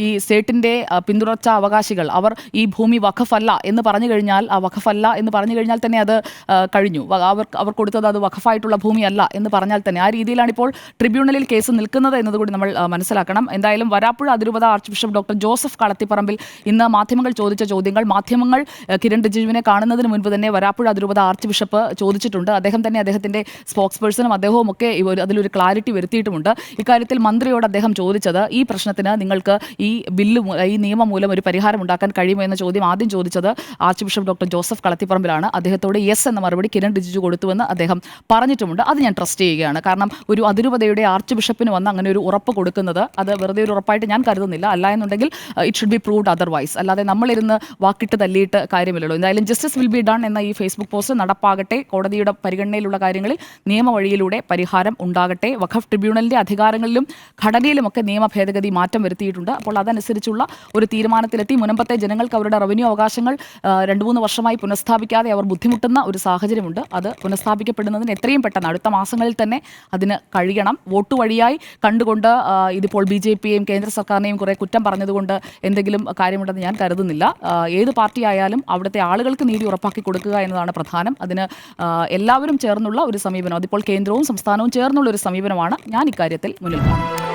ഈ സ്റ്റേറ്റിൻ്റെ പിന്തുടർച്ച അവകാശികൾ അവർ ഈ ഭൂമി വഖഫല്ല എന്ന് പറഞ്ഞു കഴിഞ്ഞാൽ തന്നെ അത് കഴിഞ്ഞു. അവർ കൊടുത്തത് അത് വഖഫായിട്ടുള്ള ഭൂമിയല്ല എന്ന് പറഞ്ഞാൽ തന്നെ ആ രീതിയിലാണ് ഇപ്പോൾ ട്രിബ്യൂണലിൽ കേസ് നിൽക്കുന്നത് എന്നതുകൂടി നമ്മൾ മനസ്സിലാക്കണം. എന്തായാലും വരാപ്പുഴ അതിരൂപത arch bishop doctor Joseph Kalathiparambil ഇന്ന് മാധ്യമങ്ങൾ ചോദിച്ച ചോദ്യങ്ങൾ മാധ്യമങ്ങൾ കിരൺ റിജിജുവിനെ കാണുന്നതിന് മുൻപ് തന്നെ വരാപ്പുഴ അതിരൂപത ആർച്ച് ബിഷപ്പ് ചോദിച്ചിട്ടുണ്ട്. അദ്ദേഹം തന്നെ അദ്ദേഹത്തിൻ്റെ സ്പോക്സ് പേഴ്സണും അദ്ദേഹവും ഒക്കെ അതിലൊരു ക്ലാരിറ്റി വരുത്തിയിട്ടുമുണ്ട്. ഇക്കാര്യത്തിൽ മന്ത്രിയോട് അദ്ദേഹം ചോദിച്ചത് ഈ പ്രശ്നത്തിന് നിങ്ങൾക്ക് ഈ നിയമം മൂലം ഒരു പരിഹാരം ഉണ്ടാക്കാൻ കഴിയുമോ എന്ന ചോദ്യം ആദ്യം ചോദിച്ചത് ആർച്ച് ബിഷപ്പ് ഡോക്ടർ ജോസഫ് കളത്തിപ്പറമ്പിലാണ്. അദ്ദേഹത്തോട് യെസ് എന്ന മറുപടി കിരൺ റിജിജു കൊടുത്തുവെന്ന് അദ്ദേഹം പറഞ്ഞിട്ടുമുണ്ട്. അത് ഞാൻ ട്രസ്റ്റ് ചെയ്യുകയാണ്. കാരണം ഒരു അതിരൂപതയുടെ ആർച്ച് ബിഷപ്പിന് വന്ന് അങ്ങനെ ഒരു ഉറപ്പ് കൊടുക്കുന്നത് അത് വെറുതെ ഒരു ഉറപ്പായിട്ട് ഞാൻ കരുതുന്നില്ല. അല്ല എന്നുണ്ടെങ്കിൽ it should be proved otherwise. അല്ലാതെ നമ്മളിരുന്ന് വാക്കിട്ട് തല്ലിയിട്ട് കാര്യമില്ലല്ലോ. എന്തായാലും ജസ്റ്റിസ് വിൽ ബി ഡൺ എന്ന ഈ ഫേസ്ബുക്ക് പോസ്റ്റ് നടപ്പാകട്ടെ. കോടതിയുടെ പരിഗണനയിലുള്ള കാര്യങ്ങളിൽ നിയമവഴിയിലൂടെ പരിഹാരം ഉണ്ടാകട്ടെ. വഖഫ് ട്രിബ്യൂണലിൻ്റെ അധികാരങ്ങളിലും ഘടനയിലുമൊക്കെ നിയമ ഭേദഗതി മാറ്റം വരുത്തിയിട്ടുണ്ട്. അപ്പോൾ അതനുസരിച്ചുള്ള ഒരു തീരുമാനത്തിലെത്തി. മുൻപത്തെ ജനങ്ങൾക്ക് അവരുടെ റവന്യൂ അവകാശങ്ങൾ 2-3 വർഷമായി പുനഃസ്ഥാപിക്കാതെ അവർ ബുദ്ധിമുട്ടുന്ന ഒരു സാഹചര്യമുണ്ട്. അത് പുനഃസ്ഥാപിക്കപ്പെടുന്നതിന് എത്രയും പെട്ടെന്ന് അടുത്ത മാസങ്ങളിൽ തന്നെ അതിന് കഴിയണം. വോട്ട് വഴിയായി കണ്ടുകൊണ്ട് ഇതിപ്പോൾ BJP-യെയും കേന്ദ്ര സർക്കാരിനെയും കുറേ കുറ്റം പറഞ്ഞതുകൊണ്ട് എന്തെങ്കിലും കാര്യമുണ്ടെന്ന് ഞാൻ കരുതുന്നില്ല. ഏത് പാർട്ടി ആയാലും അവിടുത്തെ ആളുകൾക്ക് നീതി ഉറപ്പാക്കി കൊടുക്കുക എന്നതാണ് പ്രധാനം. അതിന് എല്ലാവരും ചേർന്നുള്ള ഒരു സമീപനം, അതിപ്പോൾ കേന്ദ്രവും സംസ്ഥാനവും ചേർന്നുള്ള ഒരു സമീപനമാണ് ഞാൻ ഇക്കാര്യത്തിൽ മുന്നിൽ കാണുന്നത്.